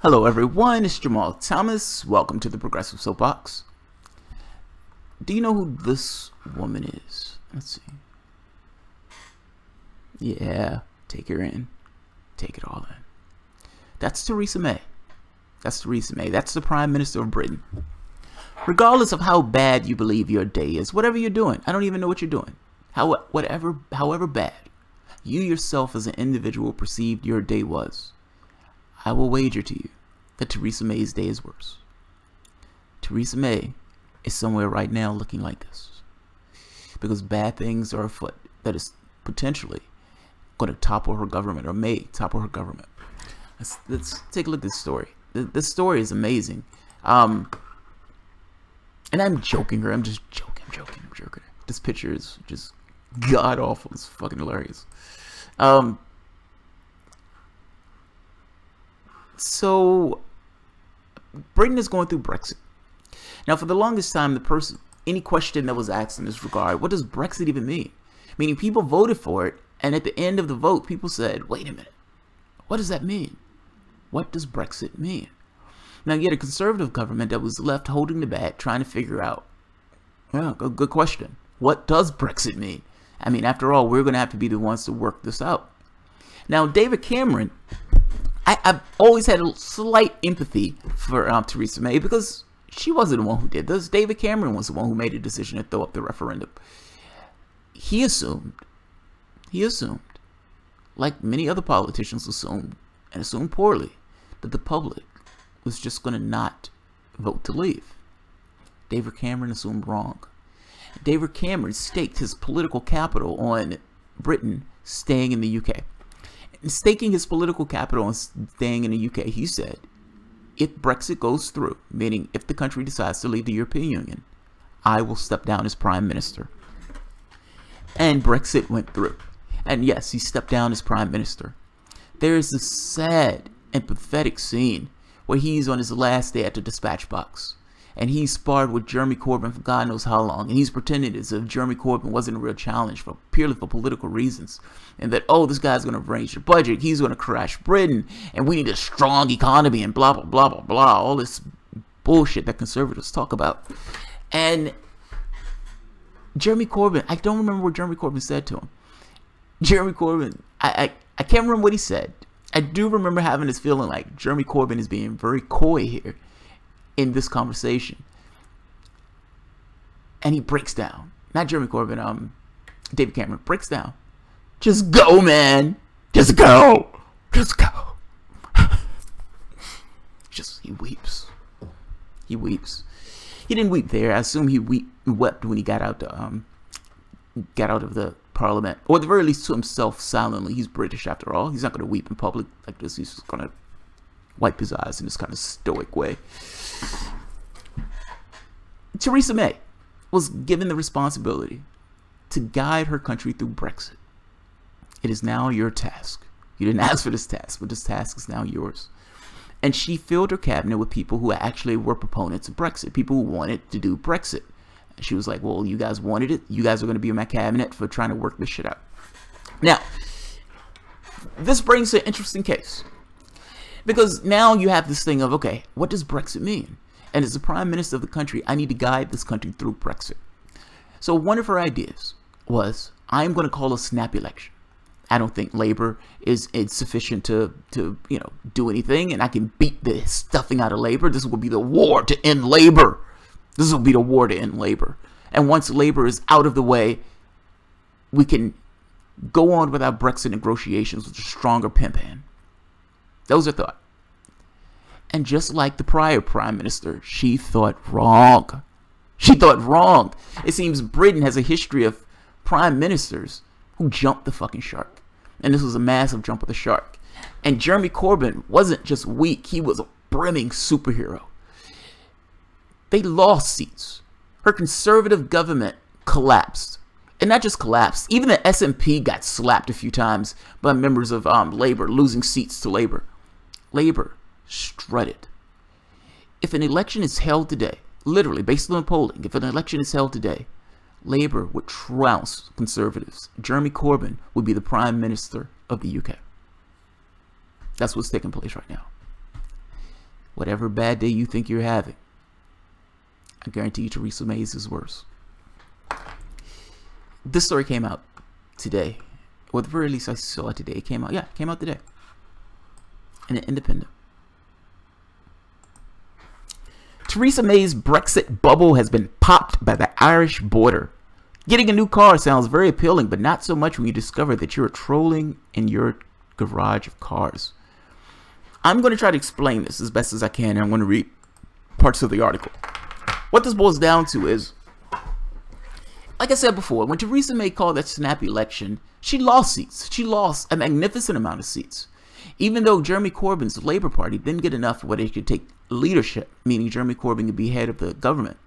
Hello everyone, it's Jamal Thomas. Welcome to the Progressive Soapbox. Do you know who this woman is? Let's see. Yeah, take her in. Take it all in. That's Theresa May. That's Theresa May. That's the Prime Minister of Britain. Regardless of how bad you believe your day is, whatever you're doing, I don't even know what you're doing. However bad you yourself as an individual perceived your day was, I will wager to you that Theresa May's day is worse. Theresa May is somewhere right now looking like this because bad things are afoot that is potentially going to topple her government or may topple her government. Let's take a look at this story. This story is amazing. And I'm joking her. I'm just joking. I'm joking. This picture is just god awful. It's fucking hilarious. So Britain is going through Brexit. Now, for the longest time, any question that was asked in this regard, what does Brexit even mean? Meaning people voted for it, and at the end of the vote, people said, wait a minute, what does that mean? What does Brexit mean? Now, you had a conservative government that was left holding the bag, trying to figure out, well, good question. What does Brexit mean? I mean, after all, we're going to have to be the ones to work this out. Now, David Cameron, I've always had a slight empathy for Theresa May because she wasn't the one who did this. David Cameron was the one who made a decision to throw up the referendum. He assumed, like many other politicians assumed, and assumed poorly, that the public was just going to not vote to leave. David Cameron assumed wrong. David Cameron staked his political capital on Britain staying in the UK. And staking his political capital on staying in the UK, he said, if Brexit goes through, meaning if the country decides to leave the European Union, I will step down as Prime Minister. And Brexit went through. And yes, he stepped down as Prime Minister. There is this sad and pathetic scene where he's on his last day at the dispatch box. And he sparred with Jeremy Corbyn for God knows how long. And he's pretending as if Jeremy Corbyn wasn't a real challenge purely for political reasons. And that, oh, this guy's going to raise your budget. He's going to crash Britain. And we need a strong economy and blah, blah, blah, blah, blah. All this bullshit that conservatives talk about. And Jeremy Corbyn, I don't remember what Jeremy Corbyn said to him. Jeremy Corbyn, I can't remember what he said. I do remember having this feeling like Jeremy Corbyn is being very coy here in this conversation. And he breaks down. Not Jeremy Corbyn, David Cameron breaks down. Just go, man. Just go. Just go. He weeps. He weeps. He didn't weep there. I assume he wept when he got out of the parliament. Or at the very least to himself silently. He's British after all. He's not going to weep in public like this. He's just going to wipe his eyes in this kind of stoic way. Theresa May was given the responsibility to guide her country through Brexit. It is now your task. You didn't ask for this task, but this task is now yours. And she filled her cabinet with people who actually were proponents of Brexit, people who wanted to do Brexit. And she was like, well, you guys wanted it. You guys are going to be in my cabinet for trying to work this shit out. Now, this brings an interesting case. Because now you have this thing of, okay, what does Brexit mean? And as the Prime Minister of the country, I need to guide this country through Brexit. So one of her ideas was, I'm going to call a snap election. I don't think Labour is sufficient to do anything, and I can beat the stuffing out of Labour. This will be the war to end Labour. This will be the war to end Labour. And once Labour is out of the way, we can go on with our Brexit negotiations with a stronger pimp hand. That was her thought. And just like the prior Prime Minister, she thought wrong. She thought wrong. It seems Britain has a history of Prime Ministers who jumped the fucking shark. And this was a massive jump of the shark. And Jeremy Corbyn wasn't just weak. He was a brimming superhero. They lost seats. Her conservative government collapsed. And not just collapsed. Even the SNP got slapped a few times by members of Labour, losing seats to Labour. Labour strutted. If an election is held today, literally based on polling, if an election is held today, Labour would trounce Conservatives. Jeremy Corbyn would be the Prime Minister of the UK. That's what's taking place right now. whatever bad day you think you're having, I guarantee you Theresa May's is worse. This story came out today. Or at the very least I saw it today. It came out. Yeah, it came out today. In an Independent. Theresa May's Brexit bubble has been popped by the Irish border. Getting a new car sounds very appealing, but not so much when you discover that you're trolling in your garage of cars. I'm going to try to explain this as best as I can, and I'm going to read parts of the article. What this boils down to is, like I said before, when Theresa May called that snap election, she lost seats. She lost a magnificent amount of seats. Even though Jeremy Corbyn's Labour Party didn't get enough where they could take leadership, meaning Jeremy Corbyn could be head of the government,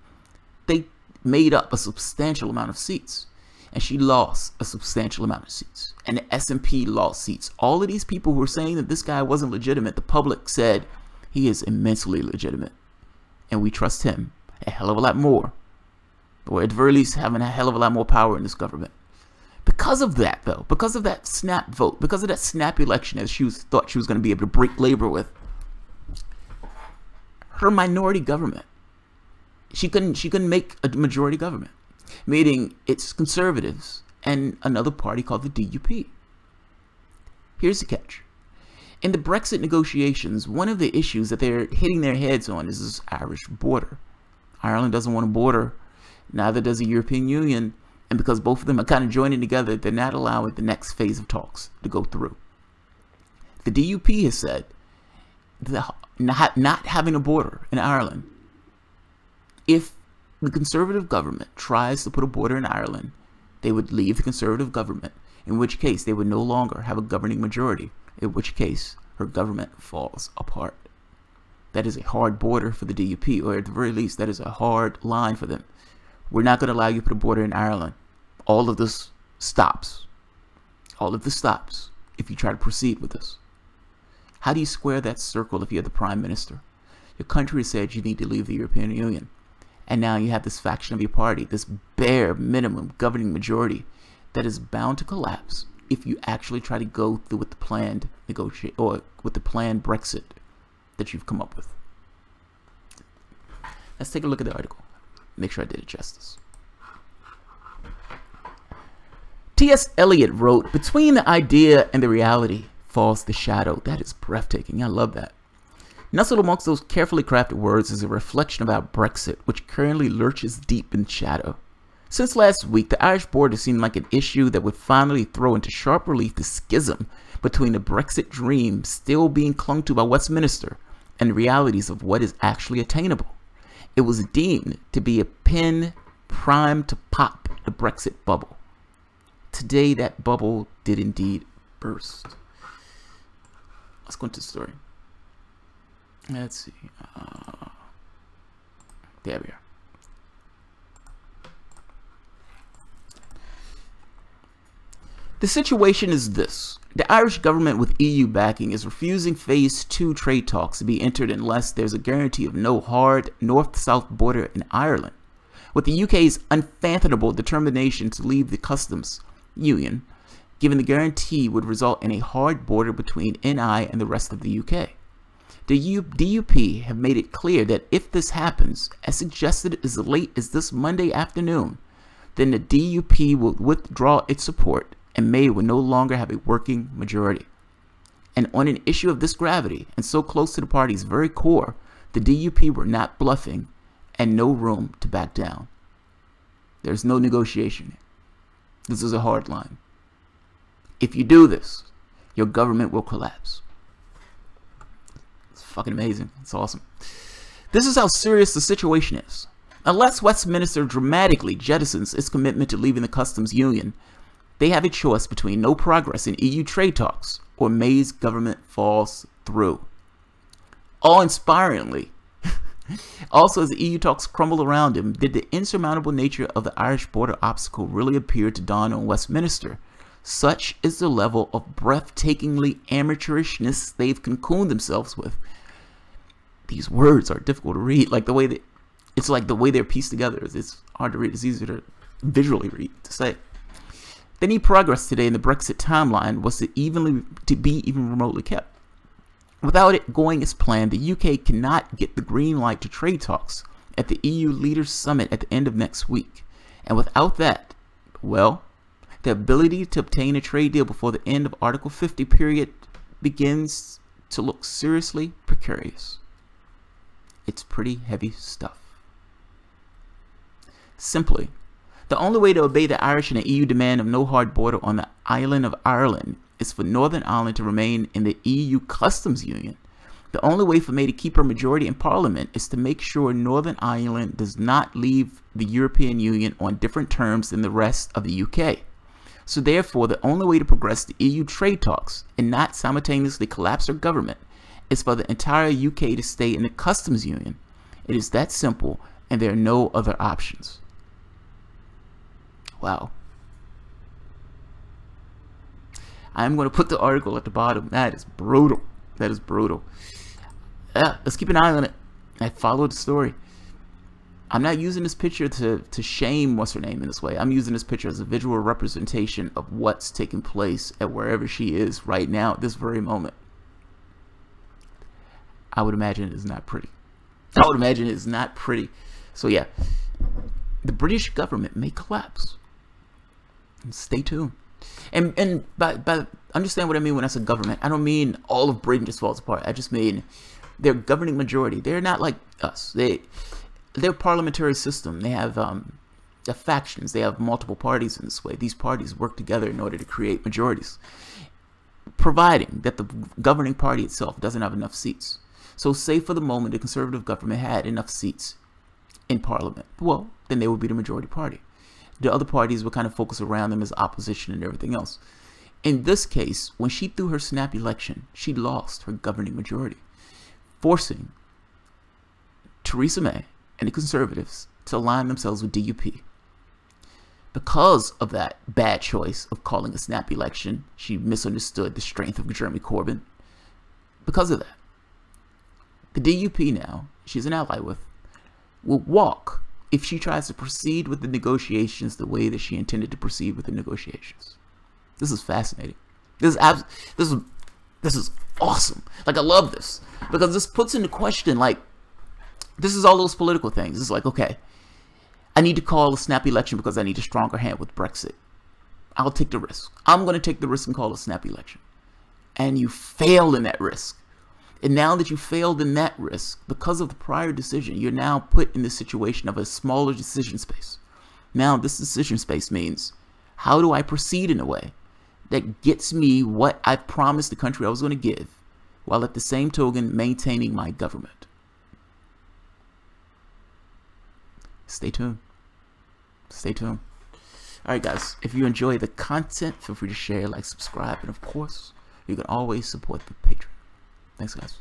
they made up a substantial amount of seats. And she lost a substantial amount of seats. And the SNP lost seats. All of these people who were saying that this guy wasn't legitimate, the public said he is immensely legitimate. And we trust him a hell of a lot more. Or at the very least having a hell of a lot more power in this government. Because of that, though, because of that snap vote, because of that snap election that thought she was going to be able to break Labour with, her minority government, she couldn't make a majority government, meaning it's conservatives and another party called the DUP. Here's the catch. In the Brexit negotiations, one of the issues that they're hitting their heads on is this Irish border. Ireland doesn't want a border, neither does the European Union, and because both of them are kind of joining together, they're not allowing the next phase of talks to go through. The DUP has said that not having a border in Ireland, if the Conservative government tries to put a border in Ireland, they would leave the Conservative government, in which case they would no longer have a governing majority, in which case her government falls apart. That is a hard border for the DUP, or at the very least, that is a hard line for them. We're not going to allow you to put a border in Ireland. All of this stops. All of this stops if you try to proceed with this. How do you square that circle if you're the Prime Minister? Your country said you need to leave the European Union. And now you have this faction of your party, this bare minimum governing majority that is bound to collapse if you actually try to go through with the planned negotiate or with the planned Brexit that you've come up with. Let's take a look at the article. Make sure I did it justice. T.S. Eliot wrote, "Between the idea and the reality falls the shadow." That is breathtaking. I love that. Nestled amongst those carefully crafted words is a reflection about Brexit, which currently lurches deep in shadow. Since last week, the Irish border seemed like an issue that would finally throw into sharp relief the schism between the Brexit dream still being clung to by Westminster and the realities of what is actually attainable. It was deemed to be a pin primed to pop the Brexit bubble. Today, that bubble did indeed burst. Let's go into the story. Let's see. There we are. The situation is this. The Irish government with EU backing is refusing Phase 2 trade talks to be entered unless there's a guarantee of no hard north-south border in Ireland. With the UK's unfathomable determination to leave the customs union, given the guarantee would result in a hard border between NI and the rest of the UK. The DUP have made it clear that if this happens, as suggested as late as this Monday afternoon, then the DUP will withdraw its support and May will no longer have a working majority. And on an issue of this gravity, and so close to the party's very core, the DUP were not bluffing and no room to back down. There's no negotiation. This is a hard line. If you do this, your government will collapse. It's fucking amazing. It's awesome. This is how serious the situation is. Unless Westminster dramatically jettisons its commitment to leaving the customs union, they have a choice between no progress in EU trade talks or May's government falls through. Awe-inspiringly, also as the EU talks crumble around him, did the insurmountable nature of the Irish border obstacle really appear to dawn on Westminster? Such is the level of breathtakingly amateurishness they've cocooned themselves with. These words are difficult to read, like the way that it's like the way they're pieced together. It's hard to read. It's easier to visually read, to say. Any progress today in the Brexit timeline was to be even remotely kept. Without it going as planned, the UK cannot get the green light to trade talks at the EU Leaders Summit at the end of next week. And without that, well, the ability to obtain a trade deal before the end of Article 50 period begins to look seriously precarious. It's pretty heavy stuff. Simply, the only way to obey the Irish and the EU demand of no hard border on the island of Ireland is for Northern Ireland to remain in the EU customs union. The only way for May to keep her majority in Parliament is to make sure Northern Ireland does not leave the European Union on different terms than the rest of the UK. So therefore, the only way to progress the EU trade talks and not simultaneously collapse her government is for the entire UK to stay in the customs union. It is that simple, and there are no other options. Wow. I'm going to put the article at the bottom. That is brutal. That is brutal. Let's keep an eye on it. I followed the story. I'm not using this picture to shame what's her name in this way. I'm using this picture as a visual representation of what's taking place at wherever she is right now at this very moment. I would imagine it is not pretty. I would imagine it is not pretty. So yeah, the British government may collapse. Stay tuned. And by understand what I mean when I say government. I don't mean all of Britain just falls apart. I just mean their governing majority. They're not like us. They're a parliamentary system. They have factions. They have multiple parties in this way. These parties work together in order to create majorities, providing that the governing party itself doesn't have enough seats. So say for the moment the Conservative government had enough seats in Parliament. Well, then they would be the majority party. The other parties would kind of focus around them as opposition and everything else. In this case, when she threw her snap election, she lost her governing majority, forcing Theresa May and the Conservatives to align themselves with DUP. Because of that bad choice of calling a snap election, she misunderstood the strength of Jeremy Corbyn. Because of that, the DUP now, she's an ally with, will walk if she tries to proceed with the negotiations the way that she intended to proceed with the negotiations. This is fascinating. This is awesome. Like, I love this because this puts into question, like, this is all those political things. It's like, okay, I need to call a snap election because I need a stronger hand with Brexit. I'll take the risk. I'm going to take the risk and call a snap election. And you fail in that risk. And now that you failed in that risk, because of the prior decision, you're now put in the situation of a smaller decision space. Now, this decision space means, how do I proceed in a way that gets me what I promised the country I was going to give, while at the same token maintaining my government? Stay tuned. Stay tuned. All right, guys, if you enjoy the content, feel free to share, like, subscribe, and of course, you can always support the Patreon. Thanks, guys.